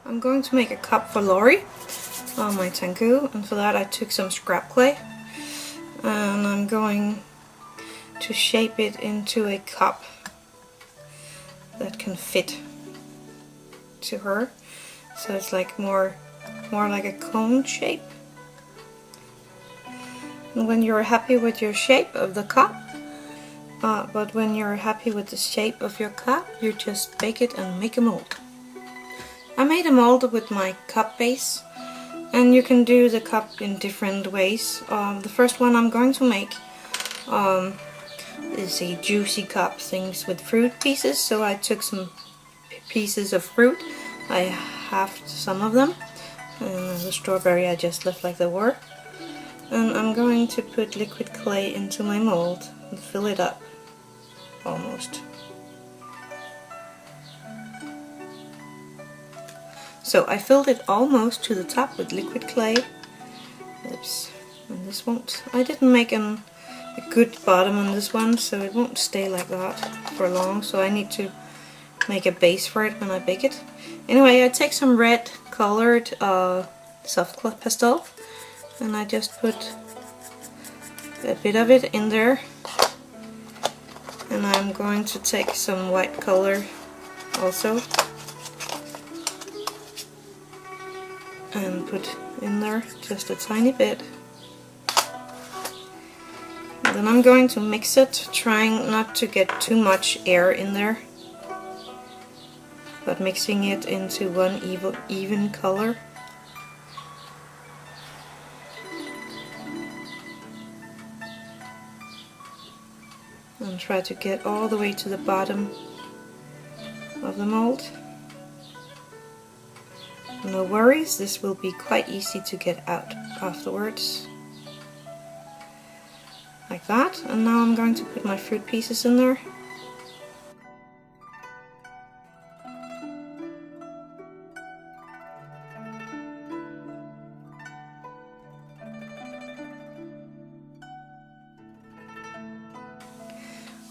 I'm going to make a cup for Lori on my tanku, and for that I took some scrap clay and I'm going to shape it into a cup that can fit to her, so it's like more like a cone shape. And when you're happy with your shape of the cup, but when you're happy with the shape of your cup, you just bake it and make a mold. I made a mold with my cup base, and you can do the cup in different ways. The first one I'm going to make is a juicy cup, things with fruit pieces. So I took some pieces of fruit, I halved some of them, and the strawberry I just left like they were. And I'm going to put liquid clay into my mold and fill it up almost. So I filled it almost to the top with liquid clay. Oops, and this won't. I didn't make a good bottom on this one, so it won't stay like that for long. So I need to make a base for it when I bake it. Anyway, I take some red colored soft pastel, and I just put a bit of it in there. And I'm going to take some white color also and put in there just a tiny bit. And then I'm going to mix it, trying not to get too much air in there, but mixing it into one even color. And try to get all the way to the bottom of the mold. No worries, this will be quite easy to get out afterwards. Like that. And now I'm going to put my fruit pieces in there.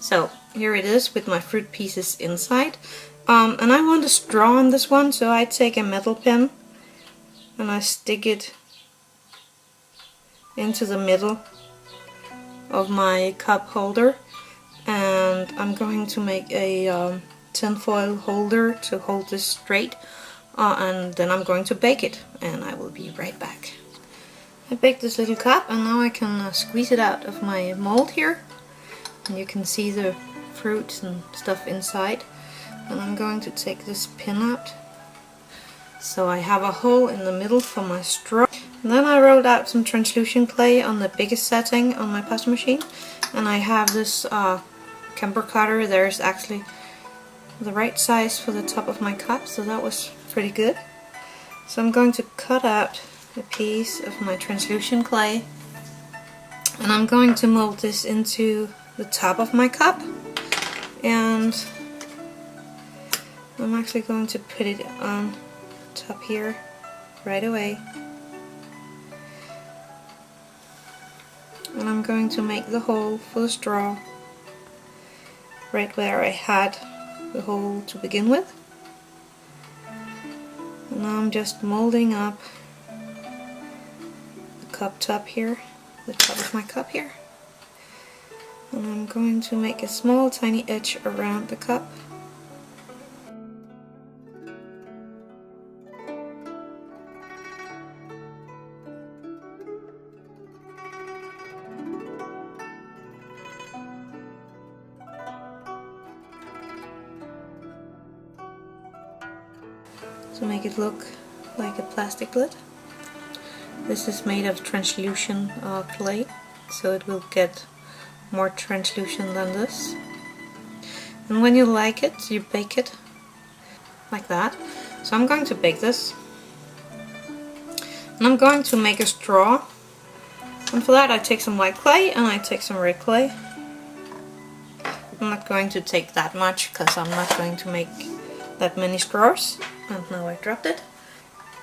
So here it is with my fruit pieces inside. And I want a straw on this one, so I take a metal pen and I stick it into the middle of my cup holder, and I'm going to make a tinfoil holder to hold this straight, and then I'm going to bake it, and I will be right back. I baked this little cup, and now I can squeeze it out of my mold here, and you can see the fruits and stuff inside. And I'm going to take this pin out, so I have a hole in the middle for my straw. And then I rolled out some translucent clay on the biggest setting on my pasta machine, and I have this camber cutter. There's actually the right size for the top of my cup, so that was pretty good. So I'm going to cut out a piece of my translucent clay, and I'm going to mold this into the top of my cup, and I'm actually going to put it on top here right away. And I'm going to make the hole for the straw right where I had the hole to begin with. And now I'm just molding up the cup top here, the top of my cup here. And I'm going to make a small tiny edge around the cup. To make it look like a plastic lid. This is made of translucent clay, so it will get more translucent than this. And when you like it, you bake it like that. So I'm going to bake this, and I'm going to make a straw, and for that I take some white clay and I take some red clay. I'm not going to take that much because I'm not going to make that many straws. And now I dropped it.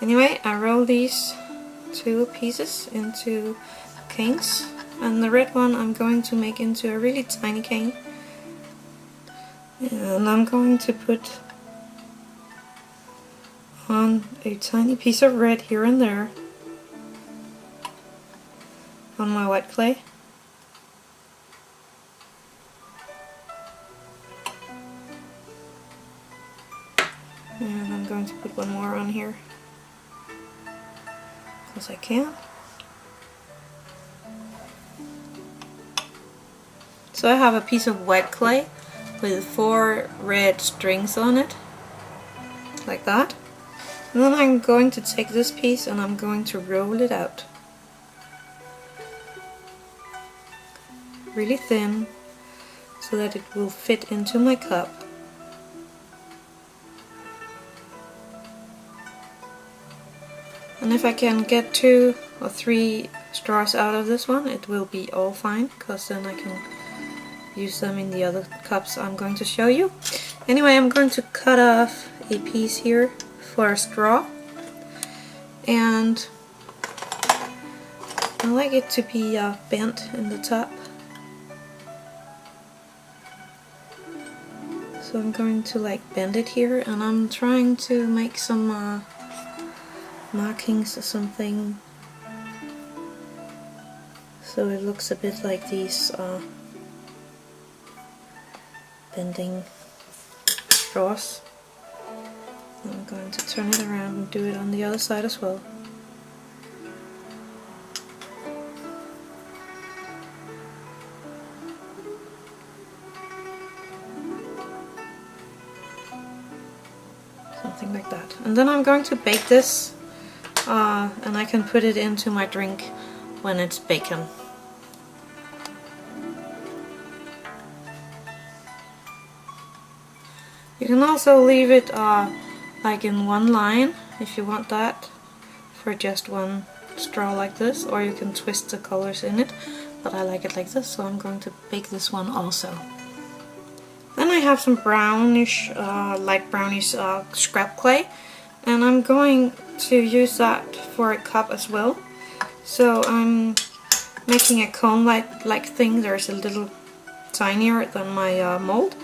Anyway, I roll these two pieces into canes, and the red one I'm going to make into a really tiny cane, and I'm going to put on a tiny piece of red here and there on my wet clay. And I'm going to put one more on here because I can. So I have a piece of wet clay with 4 red strings on it, like that. And then I'm going to take this piece and I'm going to roll it out really thin so that it will fit into my cup. And if I can get 2 or 3 straws out of this one, it will be all fine, because then I can use them in the other cups I'm going to show you. Anyway, I'm going to cut off a piece here for a straw, and I like it to be bent in the top. So I'm going to bend it here, and I'm trying to make some markings or something so it looks a bit like these bending straws. I'm going to turn it around and do it on the other side as well. Something like that. And then I'm going to bake this, and I can put it into my drink when it's baking. You can also leave it like in one line if you want that, for just one straw like this, or you can twist the colors in it, but I like it like this, so I'm going to bake this one also. Then I have some brownish, light brownish scrap clay, and I'm going to use that for a cup as well. So I'm making a cone-like thing. There's a little tinier than my mold,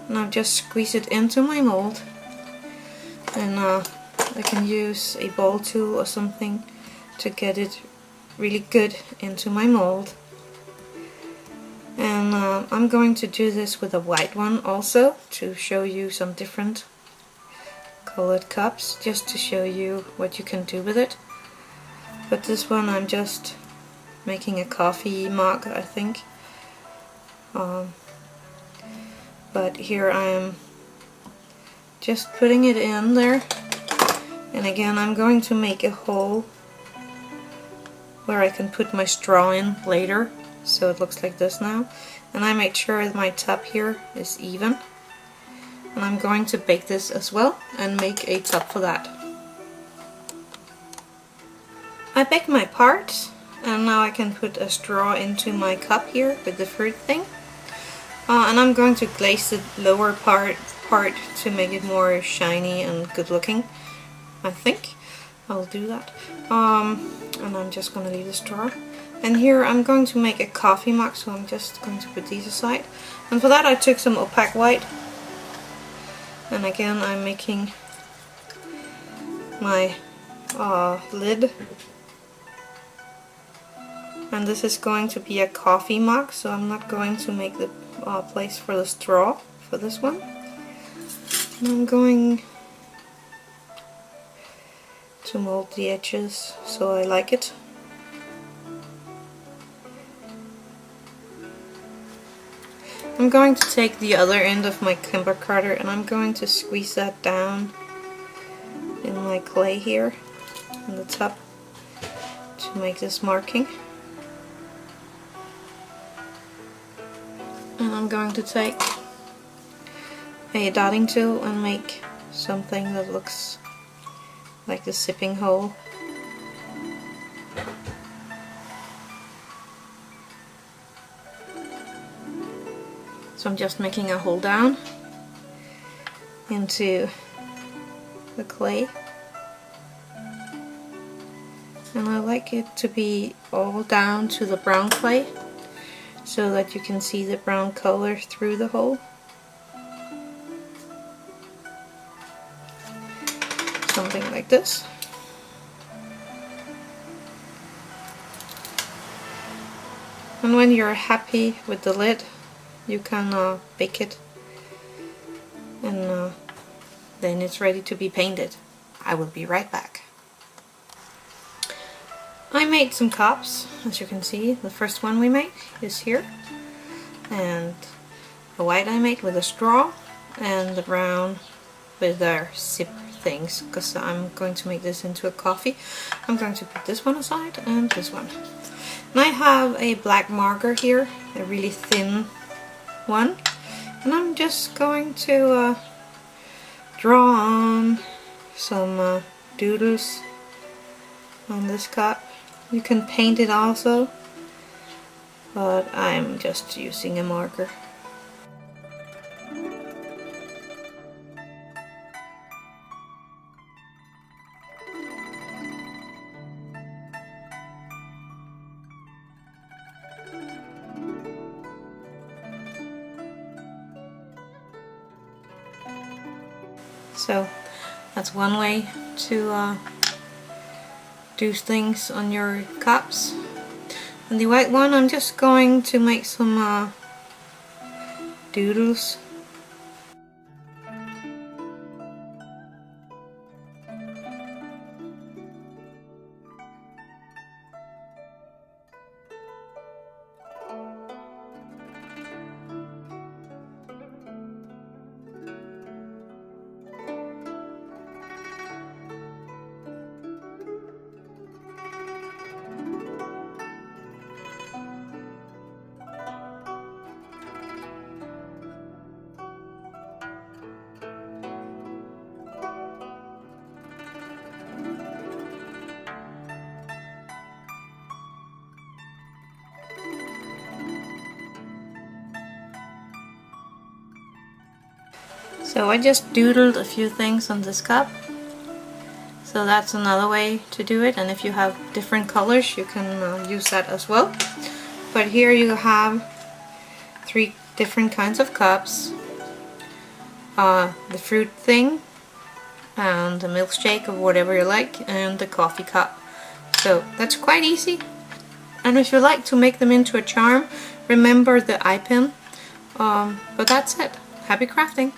and I've just squeezed it into my mold, and I can use a ball tool or something to get it really good into my mold. And I'm going to do this with a white one also, to show you some different colored cups, just to show you what you can do with it. But this one I'm just making a coffee mug, I think. But here I am just putting it in there, and again I'm going to make a hole where I can put my straw in later, so it looks like this now. And I made sure that my top here is even, and I'm going to bake this as well and make a top for that. I baked my parts, and now I can put a straw into my cup here with the fruit thing. And I'm going to glaze the lower part to make it more shiny and good looking. I think I'll do that. And I'm just going to leave the straw. And here I'm going to make a coffee mug, so I'm just going to put these aside. And for that I took some opaque white. And again I'm making my lid. And this is going to be a coffee mug, so I'm not going to make the place for the straw for this one. And I'm going to mold the edges so I like it. I'm going to take the other end of my Kimber cutter and I'm going to squeeze that down in my clay here on the top to make this marking. And I'm going to take a dotting tool and make something that looks like the sipping hole. So I'm just making a hole down into the clay. and I like it to be all down to the brown clay so that you can see the brown color through the hole. Something like this. And when you're happy with the lid, you can bake it, and then it's ready to be painted. I will be right back. I made some cups, as you can see. The first one we made is here, and the white I made with a straw, and the brown with their sip things, because I'm going to make this into a coffee. I'm going to put this one aside and this one. And I have a black marker here, a really thin one, and I'm just going to draw on some doodles on this cup. You can paint it also, but I'm just using a marker. So that's one way to do things on your cups. And the white one, I'm just going to make some doodles. So I just doodled a few things on this cup. So that's another way to do it, and if you have different colors you can use that as well. But here you have 3 different kinds of cups. The fruit thing, and the milkshake or whatever you like, and the coffee cup. So that's quite easy. And if you like to make them into a charm, remember the eye pin. But that's it. Happy crafting!